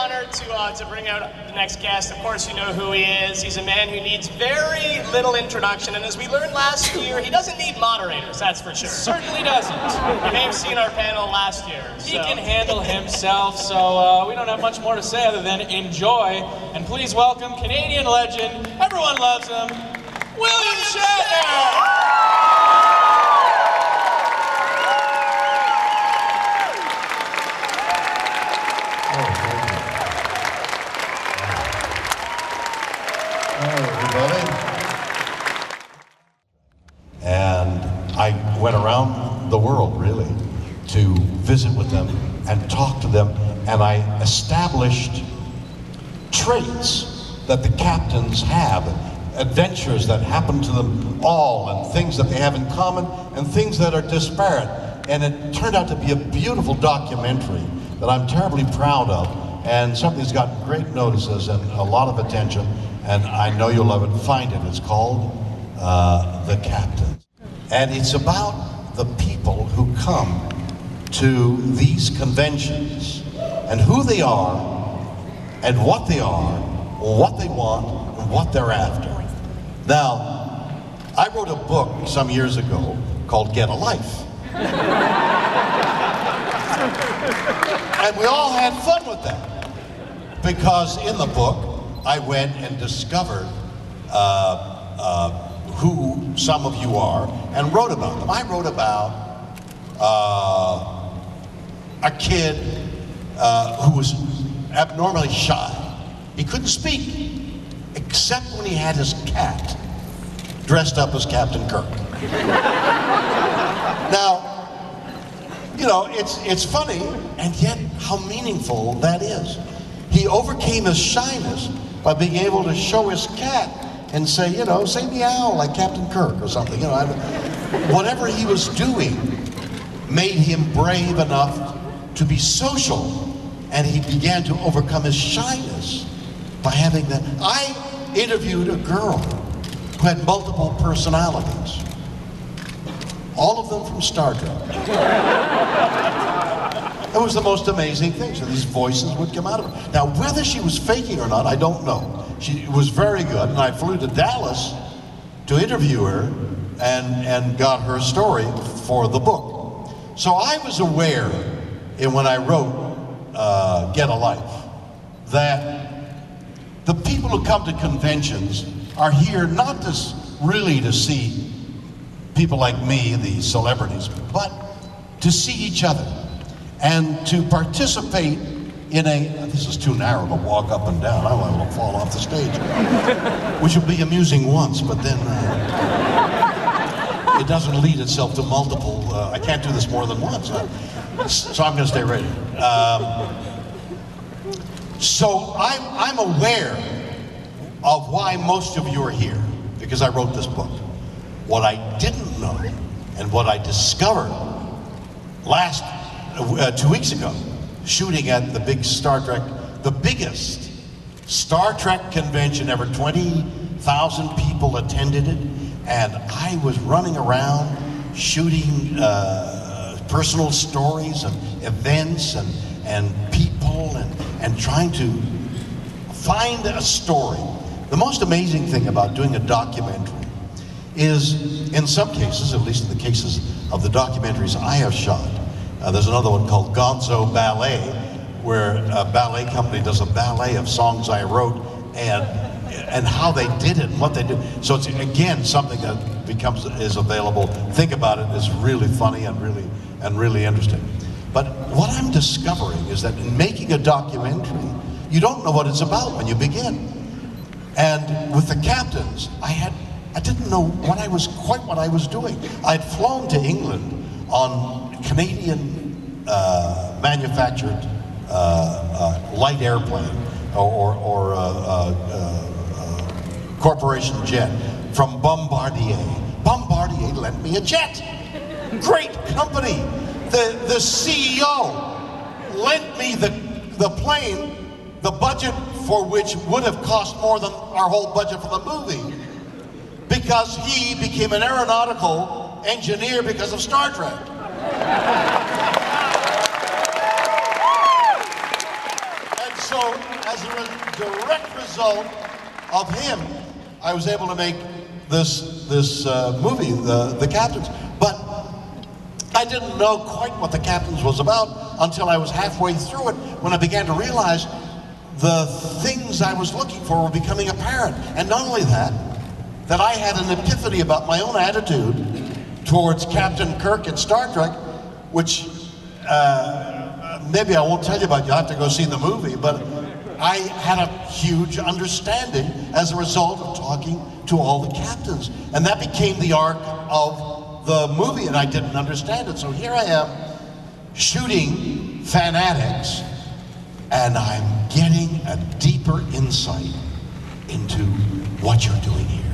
honored to bring out the next guest. Of course, you know who he is. He's a man who needs very little introduction, and as we learned last year, he doesn't need moderators, that's for sure. Certainly doesn't. You may have seen our panel last year. He can handle himself, so we don't have much more to say other than enjoy. And please welcome Canadian legend, everyone loves him, William Shatner! And I went around the world, really, to visit with them and talk to them, and I established traits that the captains have, adventures that happen to them all, and things that they have in common, and things that are disparate. And it turned out to be a beautiful documentary that I'm terribly proud of, and something that's gotten great notices and a lot of attention, and I know you'll love it. Find it. It's called The Captains. And it's about the people who come to these conventions and who they are and what they are, what they want, and what they're after. Now, I wrote a book some years ago called Get a Life. And we all had fun with that, because in the book I went and discovered who some of you are and wrote about them. I wrote about a kid who was abnormally shy. He couldn't speak except when he had his cat dressed up as Captain Kirk. Now, you know, it's funny, and yet how meaningful that is. He overcame his shyness by being able to show his cat and say, you know, say meow like Captain Kirk or something. You know, whatever he was doing made him brave enough to be social, and he began to overcome his shyness by having that. I interviewed a girl who had multiple personalities, all of them from Star Trek. It was the most amazing thing. So these voices would come out of her. Now, whether she was faking or not, I don't know. She was very good, and I flew to Dallas to interview her and got her story for the book. So I was aware, when I wrote Get a Life, that the people who come to conventions are here not just really to see people like me, the celebrities, but to see each other and to participate in this is too narrow to walk up and down. I want to fall off the stage, which will be amusing once, but then it doesn't lead itself to multiple. I can't do this more than once, so I'm going to stay ready. So I'm aware of why most of you are here, because I wrote this book. What I didn't know, and what I discovered 2 weeks ago, shooting at the big Star Trek, the biggest Star Trek convention ever. 20,000 people attended it, and I was running around shooting personal stories and events and people and trying to find a story. The most amazing thing about doing a documentary is, in some cases, at least in the cases of the documentaries I have shot, there's another one called Gonzo Ballet, where a ballet company does a ballet of songs I wrote and how they did it and what they did. So it's, again, something that is available. Think about it, it's really funny and really interesting. But what I'm discovering is that in making a documentary, you don't know what it's about when you begin. And with the captains, I didn't know what I was doing. I'd flown to England on Canadian manufactured light airplane or corporation jet from Bombardier. Bombardier lent me a jet. Great company. The CEO lent me the plane, the budget for which would have cost more than our whole budget for the movie, because he became an aeronautical engineer because of Star Trek. And so so as a direct result of him, I was able to make this movie, The Captains. But I didn't know quite what The Captains was about until I was halfway through it, when I began to realize the things I was looking for were becoming apparent. And not only that I had an epiphany about my own attitude towards Captain Kirk in Star Trek, which maybe I won't tell you about. You'll have to go see the movie, but I had a huge understanding as a result of talking to all the captains. And that became the arc of the movie, and I didn't understand it. So here I am shooting Fanatics, and I'm getting a deeper insight into what you're doing here.